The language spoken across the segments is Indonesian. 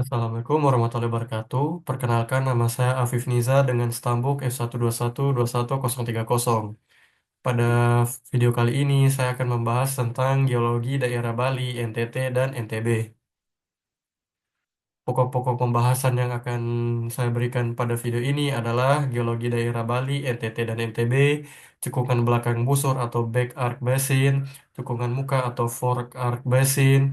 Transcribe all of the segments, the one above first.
Assalamualaikum warahmatullahi wabarakatuh. Perkenalkan nama saya Afif Niza dengan stambuk S121211030. Pada video kali ini saya akan membahas tentang geologi daerah Bali, NTT, dan NTB. Pokok-pokok pembahasan yang akan saya berikan pada video ini adalah geologi daerah Bali, NTT, dan NTB, cekungan belakang busur atau back arc basin, cekungan muka atau fork arc basin,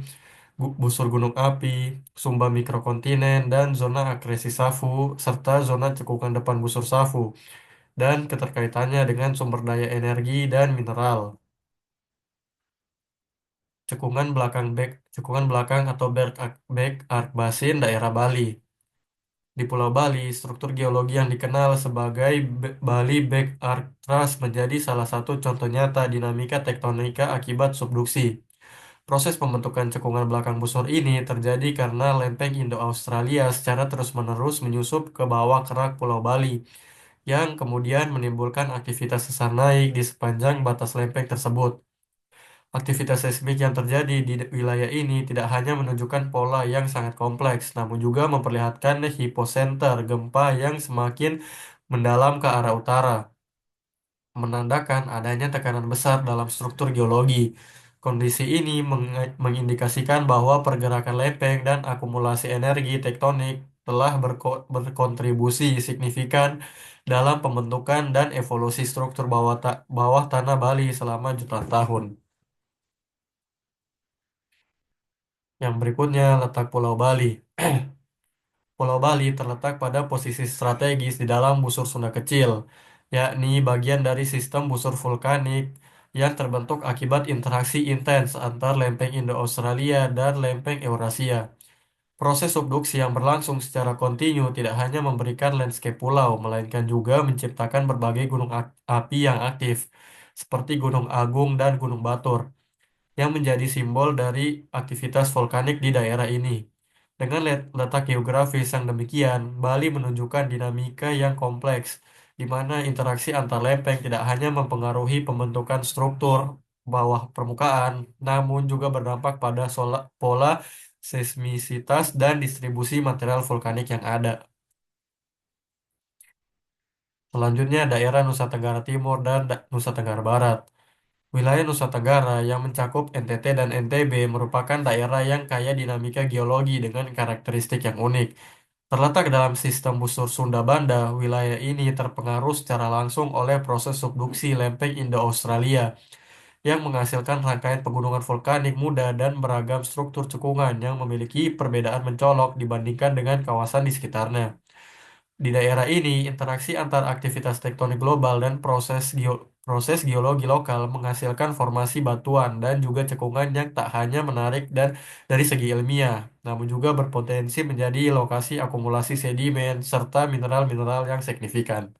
busur gunung api, sumba mikrokontinen, dan zona akresi Safu, serta zona cekungan depan busur Safu, dan keterkaitannya dengan sumber daya energi dan mineral. Cekungan belakang atau back arc basin daerah Bali. Di Pulau Bali, struktur geologi yang dikenal sebagai Bali Back Arc Thrust menjadi salah satu contoh nyata dinamika tektonika akibat subduksi. Proses pembentukan cekungan belakang busur ini terjadi karena lempeng Indo-Australia secara terus-menerus menyusup ke bawah kerak Pulau Bali, yang kemudian menimbulkan aktivitas sesar naik di sepanjang batas lempeng tersebut. Aktivitas seismik yang terjadi di wilayah ini tidak hanya menunjukkan pola yang sangat kompleks, namun juga memperlihatkan hipocenter gempa yang semakin mendalam ke arah utara, menandakan adanya tekanan besar dalam struktur geologi. Kondisi ini mengindikasikan bahwa pergerakan lempeng dan akumulasi energi tektonik telah berkontribusi signifikan dalam pembentukan dan evolusi struktur bawah tanah Bali selama jutaan tahun. Yang berikutnya, letak Pulau Bali. Pulau Bali terletak pada posisi strategis di dalam busur Sunda Kecil, yakni bagian dari sistem busur vulkanik yang terbentuk akibat interaksi intens antar lempeng Indo-Australia dan lempeng Eurasia. Proses subduksi yang berlangsung secara kontinu tidak hanya memberikan landscape pulau, melainkan juga menciptakan berbagai gunung api yang aktif, seperti Gunung Agung dan Gunung Batur, yang menjadi simbol dari aktivitas vulkanik di daerah ini. Dengan letak geografis yang demikian, Bali menunjukkan dinamika yang kompleks, di mana interaksi antar lempeng tidak hanya mempengaruhi pembentukan struktur bawah permukaan, namun juga berdampak pada pola seismisitas dan distribusi material vulkanik yang ada. Selanjutnya, daerah Nusa Tenggara Timur dan Nusa Tenggara Barat. Wilayah Nusa Tenggara yang mencakup NTT dan NTB merupakan daerah yang kaya dinamika geologi dengan karakteristik yang unik. Terletak dalam sistem busur Sunda Banda, wilayah ini terpengaruh secara langsung oleh proses subduksi lempeng Indo-Australia yang menghasilkan rangkaian pegunungan vulkanik muda dan beragam struktur cekungan yang memiliki perbedaan mencolok dibandingkan dengan kawasan di sekitarnya. Di daerah ini, interaksi antar aktivitas tektonik global dan proses geologi lokal menghasilkan formasi batuan dan juga cekungan yang tak hanya menarik dan dari segi ilmiah, namun juga berpotensi menjadi lokasi akumulasi sedimen serta mineral-mineral yang signifikan.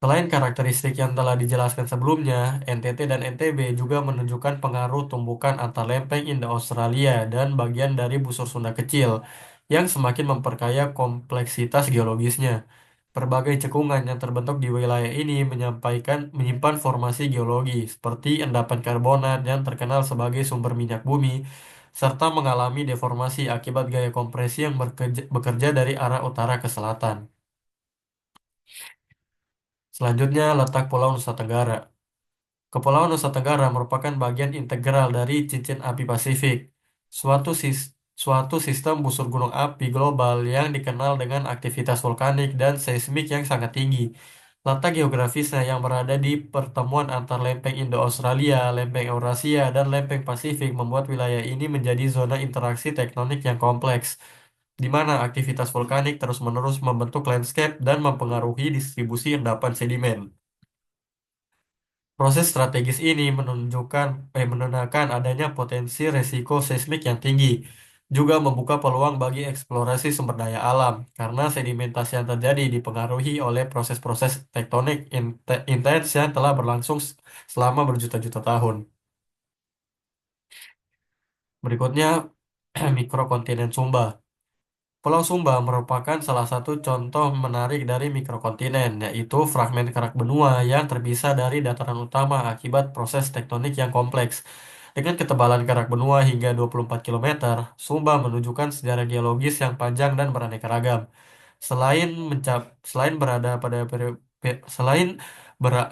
Selain karakteristik yang telah dijelaskan sebelumnya, NTT dan NTB juga menunjukkan pengaruh tumbukan antar lempeng Indo-Australia dan bagian dari busur Sunda kecil yang semakin memperkaya kompleksitas geologisnya. Berbagai cekungan yang terbentuk di wilayah ini menyimpan formasi geologi seperti endapan karbonat yang terkenal sebagai sumber minyak bumi, serta mengalami deformasi akibat gaya kompresi yang bekerja dari arah utara ke selatan. Selanjutnya, letak Pulau Nusa Tenggara. Kepulauan Nusa Tenggara merupakan bagian integral dari cincin api Pasifik, suatu suatu sistem busur gunung api global yang dikenal dengan aktivitas vulkanik dan seismik yang sangat tinggi. Letak geografisnya yang berada di pertemuan antar lempeng Indo-Australia, lempeng Eurasia, dan lempeng Pasifik membuat wilayah ini menjadi zona interaksi tektonik yang kompleks, di mana aktivitas vulkanik terus-menerus membentuk landscape dan mempengaruhi distribusi endapan sedimen. Proses strategis ini menandakan adanya potensi resiko seismik yang tinggi, juga membuka peluang bagi eksplorasi sumber daya alam, karena sedimentasi yang terjadi dipengaruhi oleh proses-proses tektonik intens yang telah berlangsung selama berjuta-juta tahun. Berikutnya, mikrokontinen Sumba. Pulau Sumba merupakan salah satu contoh menarik dari mikrokontinen, yaitu fragmen kerak benua yang terpisah dari dataran utama akibat proses tektonik yang kompleks. Dengan ketebalan kerak benua hingga 24 kilometer, Sumba menunjukkan sejarah geologis yang panjang dan beraneka ragam. Selain berada pada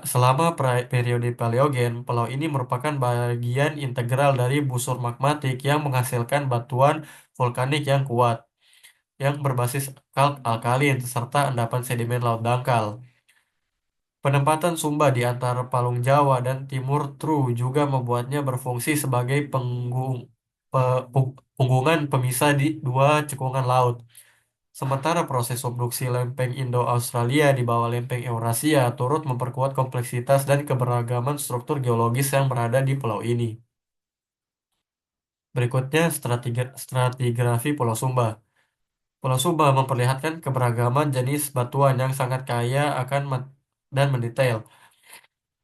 selama periode Paleogen, pulau ini merupakan bagian integral dari busur magmatik yang menghasilkan batuan vulkanik yang kuat, yang berbasis kalk alkalin serta endapan sedimen laut dangkal. Penempatan Sumba di antara Palung Jawa dan Timur Tru juga membuatnya berfungsi sebagai punggungan pemisah di dua cekungan laut. Sementara proses subduksi lempeng Indo-Australia di bawah lempeng Eurasia turut memperkuat kompleksitas dan keberagaman struktur geologis yang berada di pulau ini. Berikutnya, stratigrafi Pulau Sumba. Pulau Sumba memperlihatkan keberagaman jenis batuan yang sangat kaya dan mendetail,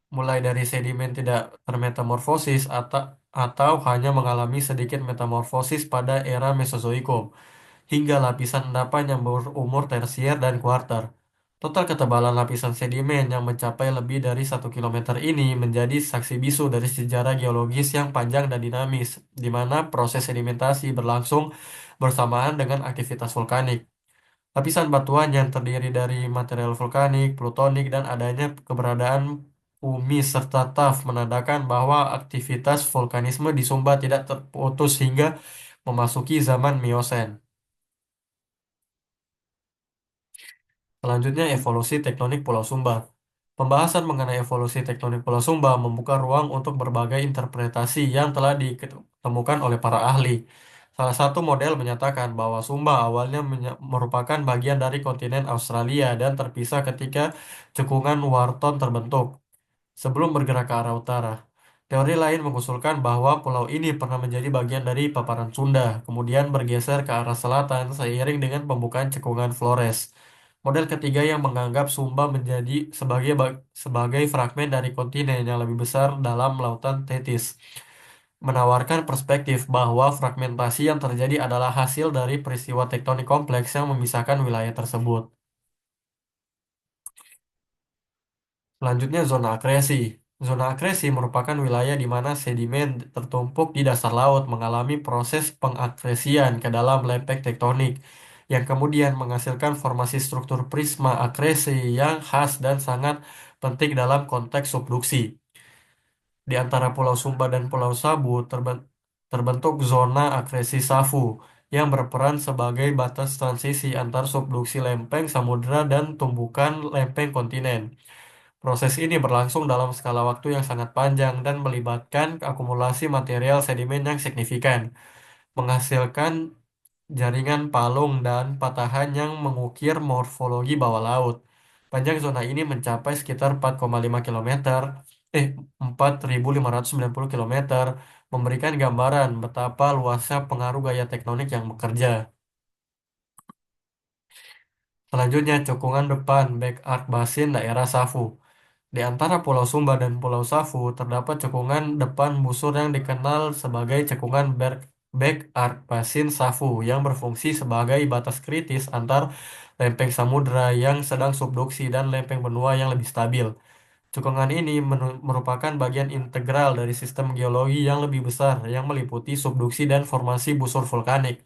mulai dari sedimen tidak termetamorfosis atau hanya mengalami sedikit metamorfosis pada era Mesozoikum, hingga lapisan endapan yang berumur tersier dan kuarter. Total ketebalan lapisan sedimen yang mencapai lebih dari 1 kilometer ini menjadi saksi bisu dari sejarah geologis yang panjang dan dinamis, di mana proses sedimentasi berlangsung bersamaan dengan aktivitas vulkanik. Lapisan batuan yang terdiri dari material vulkanik, plutonik, dan adanya keberadaan pumice serta tuff menandakan bahwa aktivitas vulkanisme di Sumba tidak terputus hingga memasuki zaman Miosen. Selanjutnya, evolusi tektonik Pulau Sumba. Pembahasan mengenai evolusi tektonik Pulau Sumba membuka ruang untuk berbagai interpretasi yang telah ditemukan oleh para ahli. Salah satu model menyatakan bahwa Sumba awalnya merupakan bagian dari kontinen Australia dan terpisah ketika cekungan Wharton terbentuk, sebelum bergerak ke arah utara. Teori lain mengusulkan bahwa pulau ini pernah menjadi bagian dari paparan Sunda, kemudian bergeser ke arah selatan seiring dengan pembukaan cekungan Flores. Model ketiga yang menganggap Sumba menjadi sebagai fragmen dari kontinen yang lebih besar dalam lautan Tethys, menawarkan perspektif bahwa fragmentasi yang terjadi adalah hasil dari peristiwa tektonik kompleks yang memisahkan wilayah tersebut. Selanjutnya, zona akresi. Zona akresi merupakan wilayah di mana sedimen tertumpuk di dasar laut mengalami proses pengakresian ke dalam lempeng tektonik, yang kemudian menghasilkan formasi struktur prisma akresi yang khas dan sangat penting dalam konteks subduksi. Di antara Pulau Sumba dan Pulau Sabu terbentuk zona akresi Safu, yang berperan sebagai batas transisi antar subduksi lempeng samudra dan tumbukan lempeng kontinen. Proses ini berlangsung dalam skala waktu yang sangat panjang dan melibatkan akumulasi material sedimen yang signifikan, menghasilkan jaringan palung dan patahan yang mengukir morfologi bawah laut. Panjang zona ini mencapai sekitar 4,5 kilometer, 4.590 kilometer, memberikan gambaran betapa luasnya pengaruh gaya tektonik yang bekerja. Selanjutnya, cekungan depan Back Arc Basin daerah Safu. Di antara Pulau Sumba dan Pulau Safu terdapat cekungan depan busur yang dikenal sebagai cekungan Back Arc Basin Safu yang berfungsi sebagai batas kritis antar lempeng samudra yang sedang subduksi dan lempeng benua yang lebih stabil. Cekungan ini merupakan bagian integral dari sistem geologi yang lebih besar yang meliputi subduksi dan formasi busur vulkanik,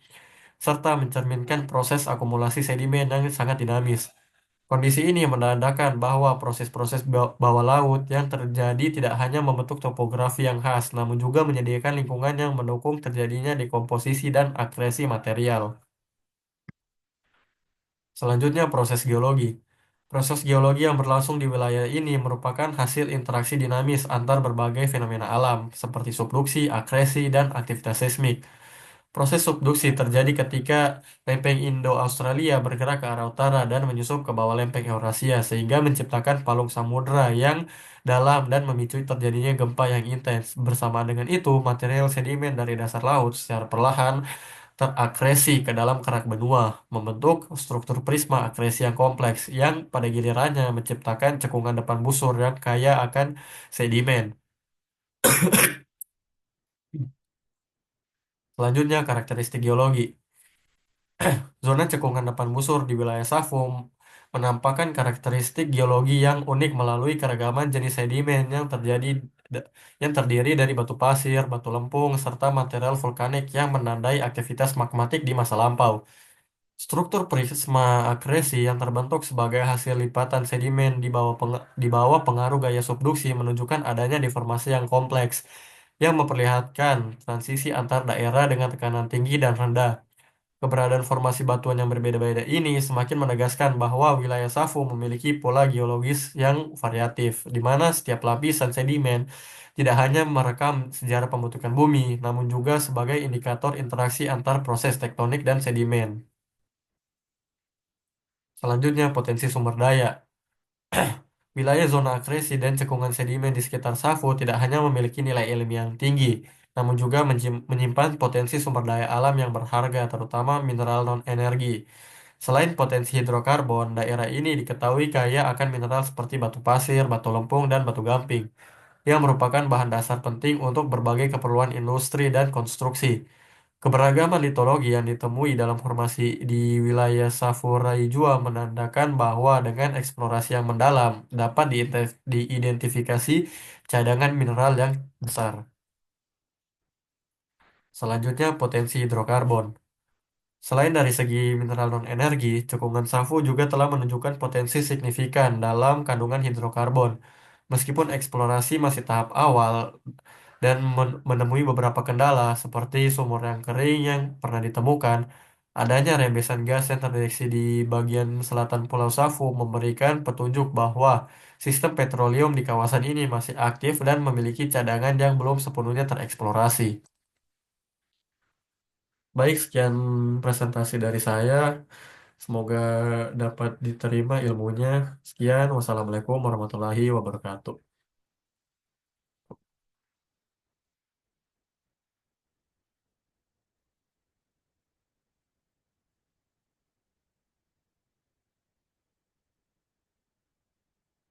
serta mencerminkan proses akumulasi sedimen yang sangat dinamis. Kondisi ini menandakan bahwa proses-proses bawah laut yang terjadi tidak hanya membentuk topografi yang khas, namun juga menyediakan lingkungan yang mendukung terjadinya dekomposisi dan akresi material. Selanjutnya, proses geologi. Proses geologi yang berlangsung di wilayah ini merupakan hasil interaksi dinamis antar berbagai fenomena alam, seperti subduksi, akresi, dan aktivitas seismik. Proses subduksi terjadi ketika lempeng Indo-Australia bergerak ke arah utara dan menyusup ke bawah lempeng Eurasia, sehingga menciptakan palung samudra yang dalam dan memicu terjadinya gempa yang intens. Bersamaan dengan itu, material sedimen dari dasar laut secara perlahan terakresi ke dalam kerak benua, membentuk struktur prisma akresi yang kompleks, yang pada gilirannya menciptakan cekungan depan busur yang kaya akan sedimen. Selanjutnya, karakteristik geologi. Zona cekungan depan busur di wilayah Safum menampakkan karakteristik geologi yang unik melalui keragaman jenis sedimen yang terjadi yang terdiri dari batu pasir, batu lempung, serta material vulkanik yang menandai aktivitas magmatik di masa lampau. Struktur prisma akresi yang terbentuk sebagai hasil lipatan sedimen di bawah pengaruh gaya subduksi menunjukkan adanya deformasi yang kompleks yang memperlihatkan transisi antar daerah dengan tekanan tinggi dan rendah. Keberadaan formasi batuan yang berbeda-beda ini semakin menegaskan bahwa wilayah Safu memiliki pola geologis yang variatif, di mana setiap lapisan sedimen tidak hanya merekam sejarah pembentukan bumi, namun juga sebagai indikator interaksi antar proses tektonik dan sedimen. Selanjutnya, potensi sumber daya. Wilayah zona akresi dan cekungan sedimen di sekitar Safu tidak hanya memiliki nilai ilmiah yang tinggi, namun juga menyimpan potensi sumber daya alam yang berharga, terutama mineral non-energi. Selain potensi hidrokarbon, daerah ini diketahui kaya akan mineral seperti batu pasir, batu lempung, dan batu gamping, yang merupakan bahan dasar penting untuk berbagai keperluan industri dan konstruksi. Keberagaman litologi yang ditemui dalam formasi di wilayah Safurai-Jua menandakan bahwa dengan eksplorasi yang mendalam dapat diidentifikasi cadangan mineral yang besar. Selanjutnya, potensi hidrokarbon. Selain dari segi mineral non-energi, cekungan Safu juga telah menunjukkan potensi signifikan dalam kandungan hidrokarbon. Meskipun eksplorasi masih tahap awal dan menemui beberapa kendala seperti sumur yang kering yang pernah ditemukan, adanya rembesan gas yang terdeteksi di bagian selatan Pulau Safu memberikan petunjuk bahwa sistem petroleum di kawasan ini masih aktif dan memiliki cadangan yang belum sepenuhnya tereksplorasi. Baik, sekian presentasi dari saya. Semoga dapat diterima ilmunya. Sekian, wassalamualaikum warahmatullahi wabarakatuh.